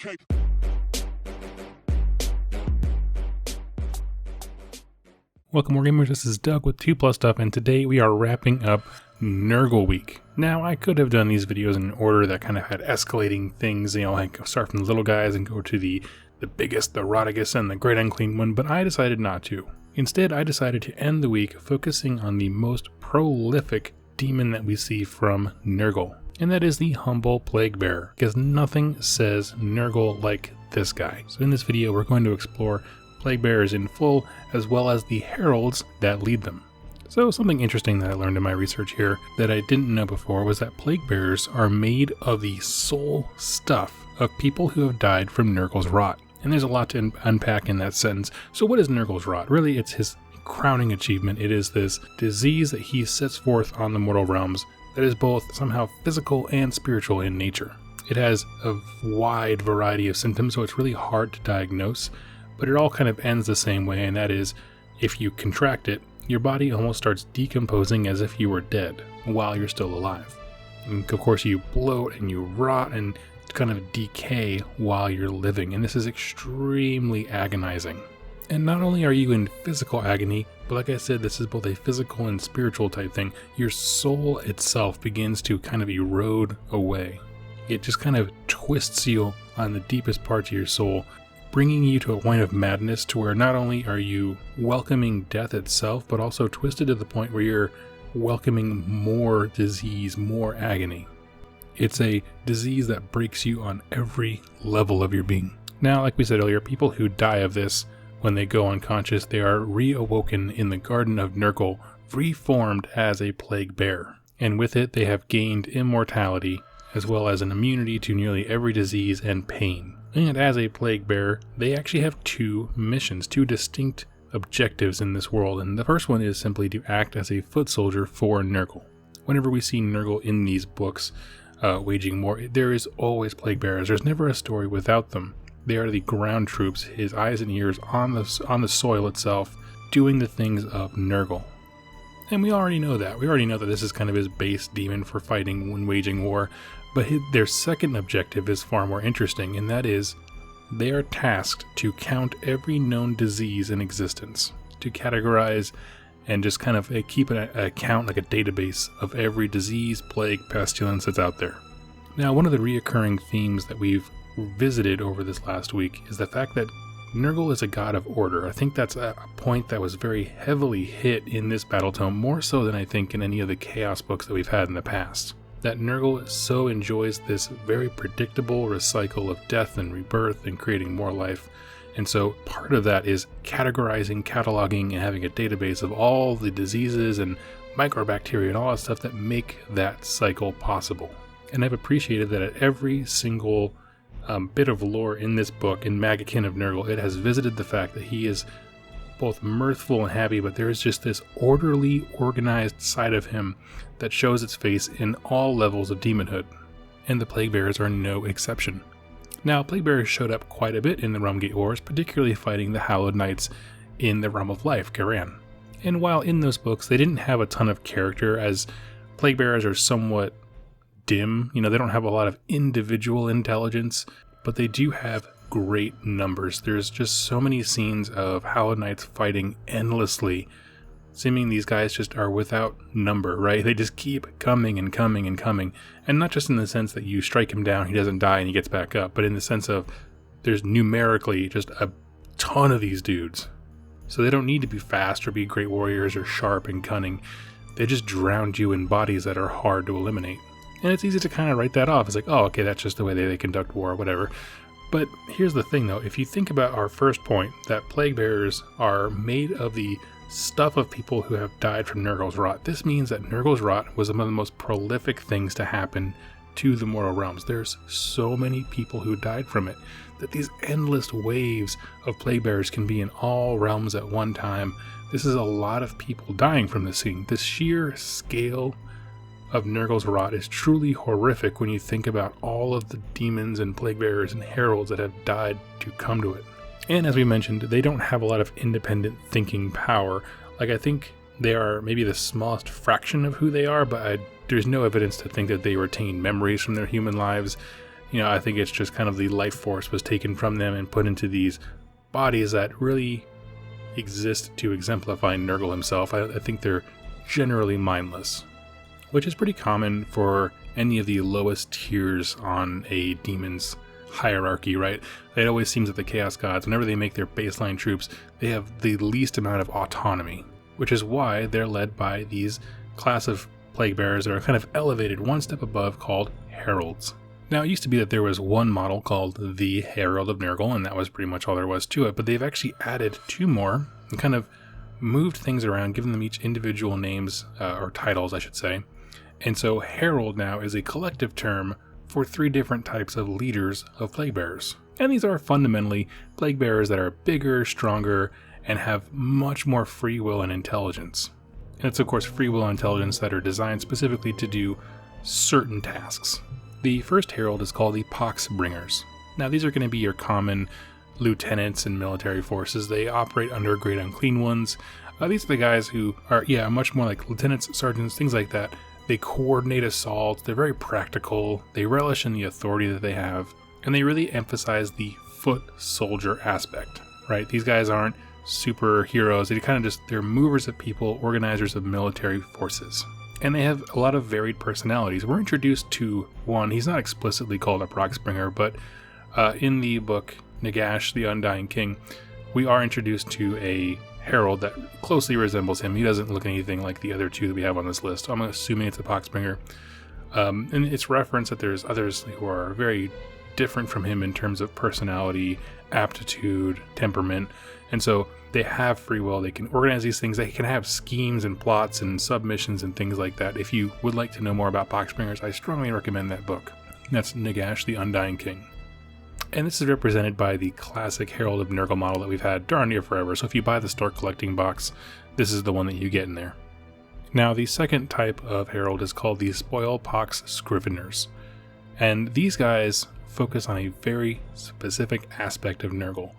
cape. Welcome Wargamers, this is Doug with 2+ Stuff, and today we are wrapping up Nurgle Week. Now, I could have done these videos in an order that kind of had escalating things, like start from the little guys and go to the biggest, the Rotigus, and the Great Unclean One, but I decided not to. Instead, I decided to end the week focusing on the most prolific demon that we see from Nurgle, and that is the humble Plaguebearer, because nothing says Nurgle like this guy. So in this video, we're going to explore Plaguebearers in full, as well as the Heralds that lead them. So something interesting that I learned in my research here that I didn't know before was that Plaguebearers are made of the soul stuff of people who have died from Nergal's Rot. And there's a lot to unpack in that sentence. So what is Nergal's Rot? Really, it's his crowning achievement. It is this disease that he sets forth on the mortal realms that is both somehow physical and spiritual in nature. It has a wide variety of symptoms, so it's really hard to diagnose. But it all kind of ends the same way, and that is, if you contract it, your body almost starts decomposing as if you were dead while you're still alive. And of course, you bloat and you rot and kind of decay while you're living, and this is extremely agonizing. And not only are you in physical agony, but like I said, this is both a physical and spiritual type thing. Your soul itself begins to kind of erode away. It just kind of twists you on the deepest parts of your soul, bringing you to a point of madness to where not only are you welcoming death itself, but also twisted to the point where you're welcoming more disease, more agony. It's a disease that breaks you on every level of your being. Now, like we said earlier, people who die of this, when they go unconscious, they are reawoken in the Garden of Nurgle, reformed as a Plaguebearer. And with it, they have gained immortality, as well as an immunity to nearly every disease and pain. And as a Plaguebearer, they actually have two missions, two distinct objectives in this world. And the first one is simply to act as a foot soldier for Nurgle. Whenever we see Nurgle in these books waging war, there is always Plaguebearers. There's never a story without them. They are the ground troops, his eyes and ears on the soil itself, doing the things of Nurgle. And we already know that. We already know that this is kind of his base demon for fighting when waging war. But their second objective is far more interesting, and that is, they are tasked to count every known disease in existence, to categorize and just kind of keep an account, like a database, of every disease, plague, pestilence that's out there. Now, one of the reoccurring themes that we've visited over this last week is the fact that Nurgle is a god of order. I think that's a point that was very heavily hit in this battle tome, more so than I think in any of the Chaos books that we've had in the past. That Nurgle so enjoys this very predictable recycle of death and rebirth and creating more life. And so part of that is categorizing, cataloging, and having a database of all the diseases and microbacteria and all that stuff that make that cycle possible. And I've appreciated that at every single bit of lore in this book, in Magakin of Nurgle, it has visited the fact that he is both mirthful and happy, but there is just this orderly, organized side of him that shows its face in all levels of demonhood, and the Plaguebearers are no exception. Now, Plaguebearers showed up quite a bit in the Rumgate Wars, particularly fighting the Hallowed Knights in the Realm of Life, Garan. And while in those books they didn't have a ton of character, as Plaguebearers are somewhat dim, they don't have a lot of individual intelligence, but they do have great numbers. There's just so many scenes of Hallowed Knights fighting endlessly, seeming these guys just are without number, right? They just keep coming and coming and coming. And not just in the sense that you strike him down, he doesn't die and he gets back up, but in the sense of there's numerically just a ton of these dudes. So they don't need to be fast or be great warriors or sharp and cunning. They just drown you in bodies that are hard to eliminate. And it's easy to kind of write that off. It's like, oh, okay, that's just the way they conduct war or whatever. But here's the thing, though. If you think about our first point, that Plaguebearers are made of the stuff of people who have died from Nergal's Rot, this means that Nergal's Rot was one of the most prolific things to happen to the mortal realms. There's so many people who died from it that these endless waves of Plaguebearers can be in all realms at one time. This is a lot of people dying from this thing. The sheer scale of Nergal's Rot is truly horrific when you think about all of the demons and Plaguebearers and Heralds that have died to come to it. And as we mentioned, they don't have a lot of independent thinking power. Like, I think they are maybe the smallest fraction of who they are, but there's no evidence to think that they retain memories from their human lives. I think it's just kind of the life force was taken from them and put into these bodies that really exist to exemplify Nurgle himself. I think they're generally mindless, which is pretty common for any of the lowest tiers on a demon's hierarchy, right? It always seems that the Chaos Gods, whenever they make their baseline troops, they have the least amount of autonomy, which is why they're led by these class of Plaguebearers that are kind of elevated one step above, called Heralds. Now, it used to be that there was one model called the Herald of Miracle, and that was pretty much all there was to it, but they've actually added 2 more and kind of moved things around, given them each individual names, or titles, I should say. And so Herald now is a collective term for 3 different types of leaders of Plaguebearers. And these are fundamentally Plaguebearers that are bigger, stronger, and have much more free will and intelligence. And it's of course free will and intelligence that are designed specifically to do certain tasks. The first Herald is called Epochs Bringers. Now these are going to be your common lieutenants and military forces. They operate under Great Unclean Ones. These are the guys who are, much more like lieutenants, sergeants, things like that. They coordinate assaults, they're very practical, they relish in the authority that they have, and they really emphasize the foot soldier aspect, right? These guys aren't superheroes, they're movers of people, organizers of military forces. And they have a lot of varied personalities. We're introduced to one, he's not explicitly called a Epochs Bringer, but in the book Nagash, the Undying King, we are introduced to a Herald that closely resembles him. He doesn't look anything like the other 2 that we have on this list. I'm assuming it's a Epochs Bringer. And it's referenced that there's others who are very different from him in terms of personality, aptitude, temperament. And so they have free will. They can organize these things. They can have schemes and plots and submissions and things like that. If you would like to know more about Epochs Bringers, I strongly recommend that book. That's Nagash, the Undying King. And this is represented by the classic Herald of Miracle model that we've had darn near forever. So if you buy the Start Collecting box, this is the one that you get in there. Now, the second type of Herald is called the Spoil Pox Scriveners. And these guys focus on a very specific aspect of Nurgle.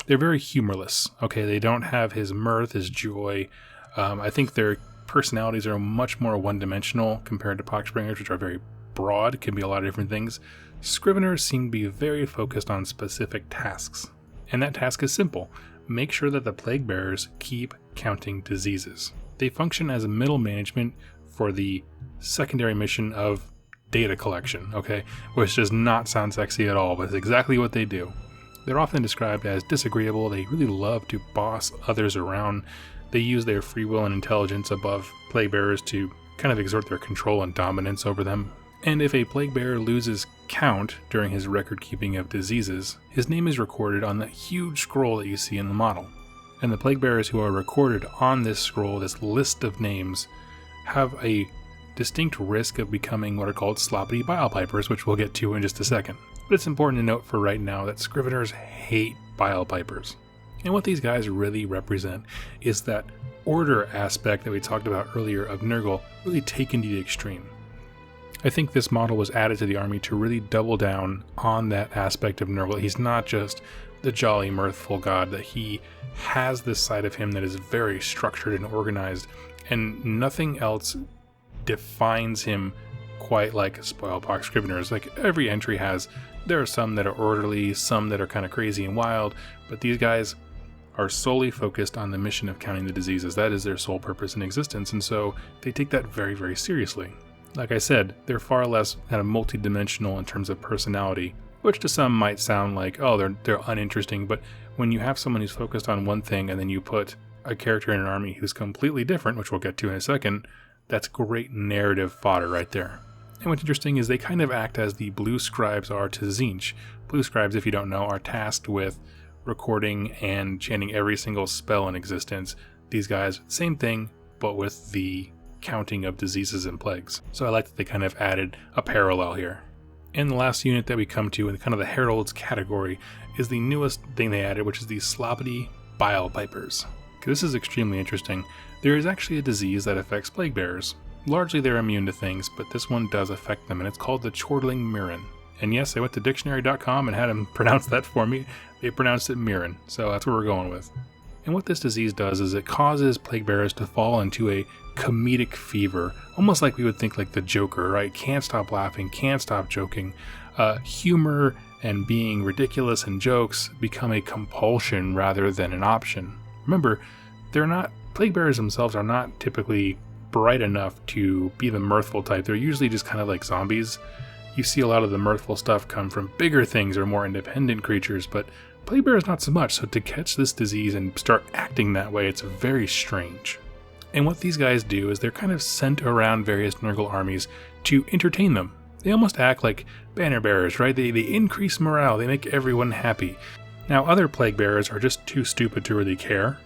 They're very humorless, okay? They don't have his mirth, his joy. I think their personalities are much more one-dimensional compared to Epochs Bringers, which are very broad, can be a lot of different things. Scriveners seem to be very focused on specific tasks, and that task is simple. Make sure that the Plaguebearers keep counting diseases. They function as a middle management for the secondary mission of data collection, okay? Which does not sound sexy at all, but it's exactly what they do. They're often described as disagreeable. They really love to boss others around. They use their free will and intelligence above Plaguebearers to kind of exert their control and dominance over them. And if a Plaguebearer loses count during his record keeping of diseases, his name is recorded on the huge scroll that you see in the model. And the Plaguebearers who are recorded on this scroll, this list of names, have a distinct risk of becoming what are called sloppy bile pipers, which we'll get to in just a second. But it's important to note for right now that Scriveners hate bile pipers. And what these guys really represent is that order aspect that we talked about earlier of Nurgle really taken to the extreme. I think this model was added to the army to really double down on that aspect of Nurgle. He's not just the jolly, mirthful god, that he has this side of him that is very structured and organized, and nothing else defines him quite like Spoil Pox Scriveners. Like every entry has, there are some that are orderly, some that are kind of crazy and wild, but these guys are solely focused on the mission of counting the diseases. That is their sole purpose in existence, and so they take that very, very seriously. Like I said, they're far less kind of multi-dimensional in terms of personality, which to some might sound like, oh, they're uninteresting, but when you have someone who's focused on one thing and then you put a character in an army who's completely different, which we'll get to in a second, that's great narrative fodder right there. And what's interesting is they kind of act as the blue scribes are to Tzeentch. Blue scribes, if you don't know, are tasked with recording and chanting every single spell in existence. These guys, same thing, but with the counting of diseases and plagues. So I like that they kind of added a parallel here. And the last unit that we come to in kind of the Heralds category is the newest thing they added, which is the sloppy bile pipers. This is extremely interesting. There is actually a disease that affects Plaguebearers. Largely they're immune to things, but this one does affect them, and it's called the Chortling Mirin. And yes, I went to dictionary.com and had them pronounce that for me. They pronounced it Mirin, so that's what we're going with. And what this disease does is it causes Plaguebearers to fall into a comedic fever, almost like we would think like the Joker, right? Can't stop laughing, can't stop joking. humor and being ridiculous and jokes become a compulsion rather than an option. Remember, Plaguebearers themselves are not typically bright enough to be the mirthful type. They're usually just kind of like zombies. You see a lot of the mirthful stuff come from bigger things or more independent creatures, but Plaguebearers not so much. So to catch this disease and start acting that way, it's very strange. And what these guys do is they're kind of sent around various Nurgle armies to entertain them. They almost act like banner bearers, right? They increase morale, they make everyone happy. Now, other Plaguebearers are just too stupid to really care,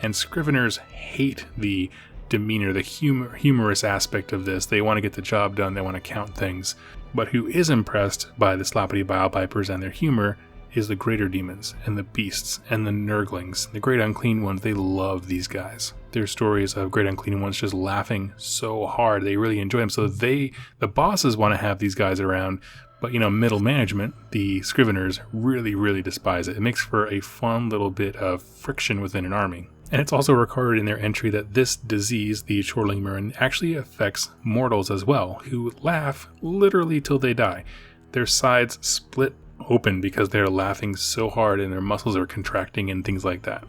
and Scriveners hate the demeanor, the humorous aspect of this. They want to get the job done, they want to count things. But who is impressed by the sloppity bile pipers and their humor is the greater demons and the beasts and the Nurglings, the great unclean ones. They love these guys. There's stories of great unclean ones just laughing so hard. They really enjoy them. So the bosses want to have these guys around, but middle management, the Scriveners, really despise it. It makes for a fun little bit of friction within an army. And it's also recorded in their entry that this disease, the Chortling Mirin, actually affects mortals as well, who laugh literally till they die. Their sides split open because they're laughing so hard and their muscles are contracting and things like that.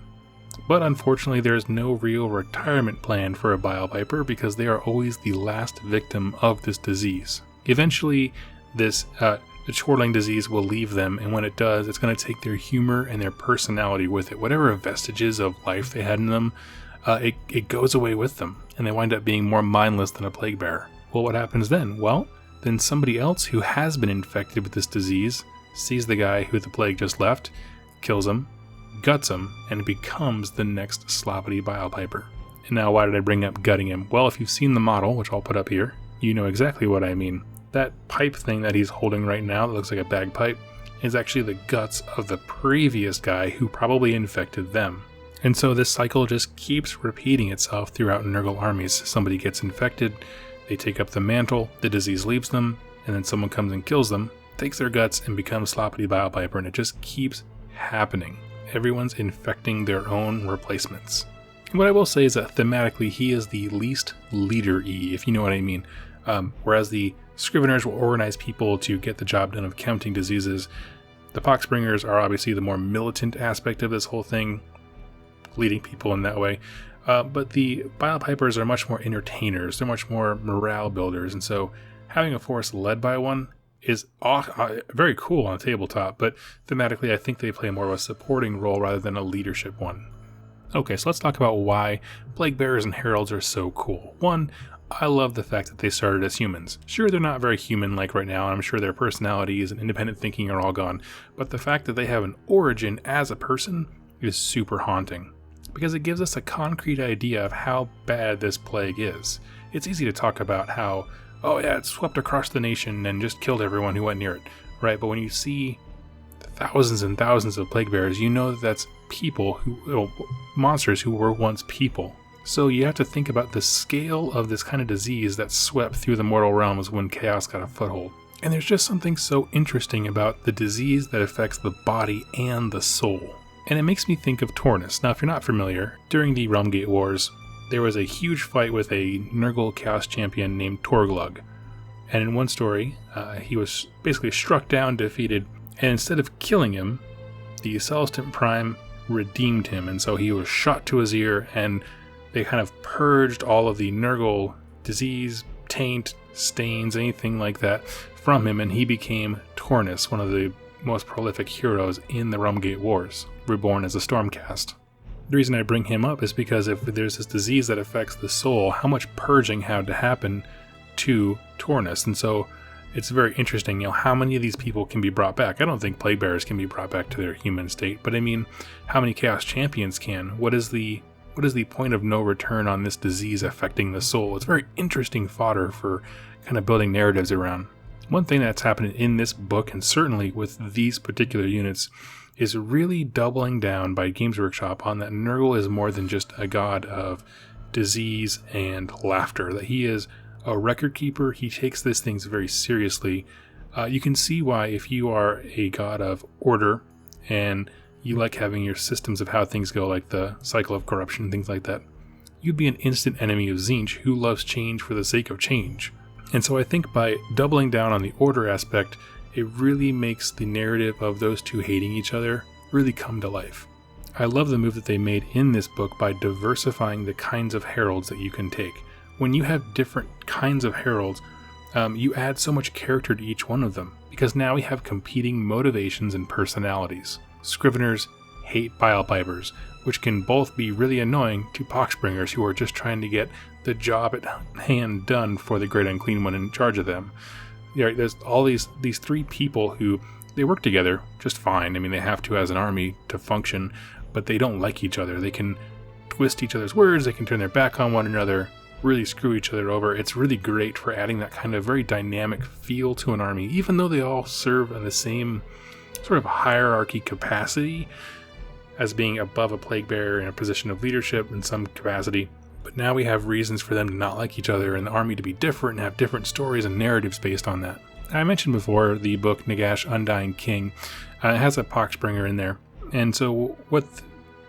But unfortunately, there's no real retirement plan for a bile piper because they are always the last victim of this disease. Eventually, the Chortling disease will leave them, and when it does, it's going to take their humor and their personality with it. Whatever vestiges of life they had in them, it goes away with them, and they wind up being more mindless than a Plaguebearer. Well, what happens then? Well, then somebody else who has been infected with this disease sees the guy who the plague just left, kills him, guts him, and becomes the next sloppity bile piper. And now, why did I bring up gutting him? Well, if you've seen the model, which I'll put up here, you know exactly what I mean. That pipe thing that he's holding right now that looks like a bagpipe is actually the guts of the previous guy who probably infected them. And so this cycle just keeps repeating itself throughout Nurgle armies. Somebody gets infected, they take up the mantle, the disease leaves them, and then someone comes and kills them, takes their guts, and becomes sloppity bile piper, and it just keeps happening. Everyone's infecting their own replacements. And what I will say is that thematically he is the least leader-y, if you know what I mean. Whereas the Scriveners will organize people to get the job done of counting diseases. The Pox Bringers are obviously the more militant aspect of this whole thing, leading people in that way. But the Bile Pipers are much more entertainers. They're much more morale builders. And so having a force led by one is very cool on a tabletop. But thematically, I think they play more of a supporting role rather than a leadership one. Okay, so let's talk about why Plaguebearers and Heralds are so cool. One, I love the fact that they started as humans. Sure, they're not very human-like right now, and I'm sure their personalities and independent thinking are all gone, but the fact that they have an origin as a person is super haunting, because it gives us a concrete idea of how bad this plague is. It's easy to talk about how, oh yeah, it swept across the nation and just killed everyone who went near it, right? But when you see thousands and thousands of Plaguebearers, you know that that's people monsters who were once people. So you have to think about the scale of this kind of disease that swept through the mortal realms when chaos got a foothold. And there's just something so interesting about the disease that affects the body and the soul. And it makes me think of Tornus. Now, if you're not familiar, during the Realmgate Wars, there was a huge fight with a Nurgle Chaos champion named Torglug. And in one story, he was basically struck down, defeated, and instead of killing him, the Celestant Prime redeemed him, and so he was shot to his ear, and they kind of purged all of the Nurgle disease, taint, stains, anything like that from him, and he became Tornus, one of the most prolific heroes in the Realmgate Wars, reborn as a Stormcast. The reason I bring him up is because if there's this disease that affects the soul, how much purging had to happen to Tornus, and so it's very interesting, how many of these people can be brought back. I don't think Plaguebearers can be brought back to their human state, but I mean, how many Chaos Champions can? What is the point of no return on this disease affecting the soul? It's very interesting fodder for kind of building narratives around. One thing that's happening in this book, and certainly with these particular units, is really doubling down by Games Workshop on that Nergal is more than just a god of disease and laughter, that he is a record keeper. He takes these things very seriously. You can see why, if you are a god of order and you like having your systems of how things go, like the cycle of corruption, things like that, you'd be an instant enemy of Tzeentch, who loves change for the sake of change. And so I think by doubling down on the order aspect it really makes the narrative of those two hating each other really come to life. I love the move that they made in this book by diversifying the kinds of heralds that you can take. When you have different kinds of heralds, you add so much character to each one of them, because now we have competing motivations and personalities. Scriveners hate bile pipers, which can both be really annoying to Pox Bringers who are just trying to get the job at hand done for the Great Unclean One in charge of them. There's all these three people who, they work together just fine. I mean, they have to as an army to function, but they don't like each other. They can twist each other's words, they can turn their back on one another, really screw each other over. It's really great for adding that kind of very dynamic feel to an army, even though they all serve in the same sort of hierarchy capacity as being above a Plaguebearer in a position of leadership in some capacity. But now we have reasons for them to not like each other and the army to be different and have different stories and narratives based on that. I mentioned before the book Nagash Undying King. It has a Pox Bringer in there. And so what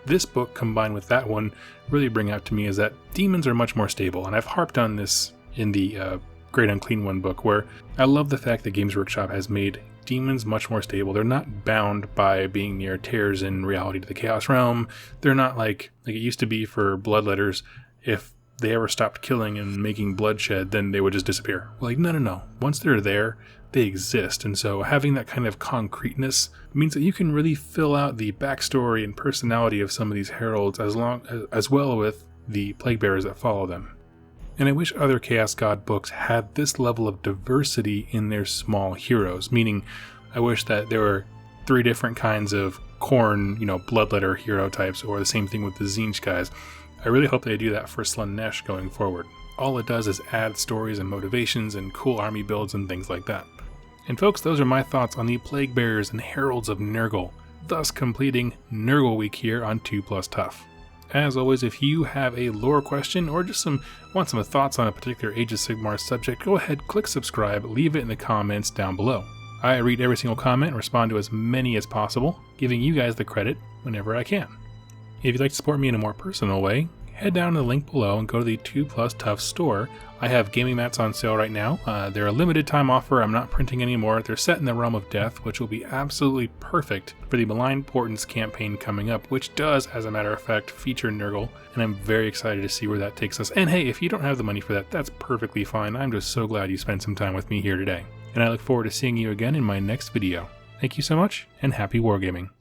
this book combined with that one really bring out to me is that demons are much more stable. And I've harped on this in the Great Unclean One book, where I love the fact that Games Workshop has made demons much more stable. They're not bound by being near tears in reality to the Chaos Realm. They're not like it used to be for Bloodletters. If they ever stopped killing and making bloodshed, then they would just disappear. Like, no. Once they're there, they exist. And so having that kind of concreteness means that you can really fill out the backstory and personality of some of these heralds as well with the Plaguebearers that follow them. And I wish other Chaos God books had this level of diversity in their small heroes, meaning I wish that there were 3 different kinds of Khorne, Bloodletter hero types, or the same thing with the Tzeentch guys. I really hope they do that for Slaanesh going forward. All it does is add stories and motivations and cool army builds and things like that. And folks, those are my thoughts on the Plaguebearers and Heralds of Nurgle, thus completing Nurgle Week here on 2+ Tough. As always, if you have a lore question or just want some thoughts on a particular Age of Sigmar subject, go ahead, click subscribe, leave it in the comments down below. I read every single comment and respond to as many as possible, giving you guys the credit whenever I can. If you'd like to support me in a more personal way, head down to the link below and go to the 2+ Tough store. I have gaming mats on sale right now. They're a limited time offer. I'm not printing anymore. They're set in the Realm of Death, which will be absolutely perfect for the Malign Portents campaign coming up, which does, as a matter of fact, feature Nurgle, and I'm very excited to see where that takes us. And hey, if you don't have the money for that, that's perfectly fine. I'm just so glad you spent some time with me here today. And I look forward to seeing you again in my next video. Thank you so much, and happy wargaming.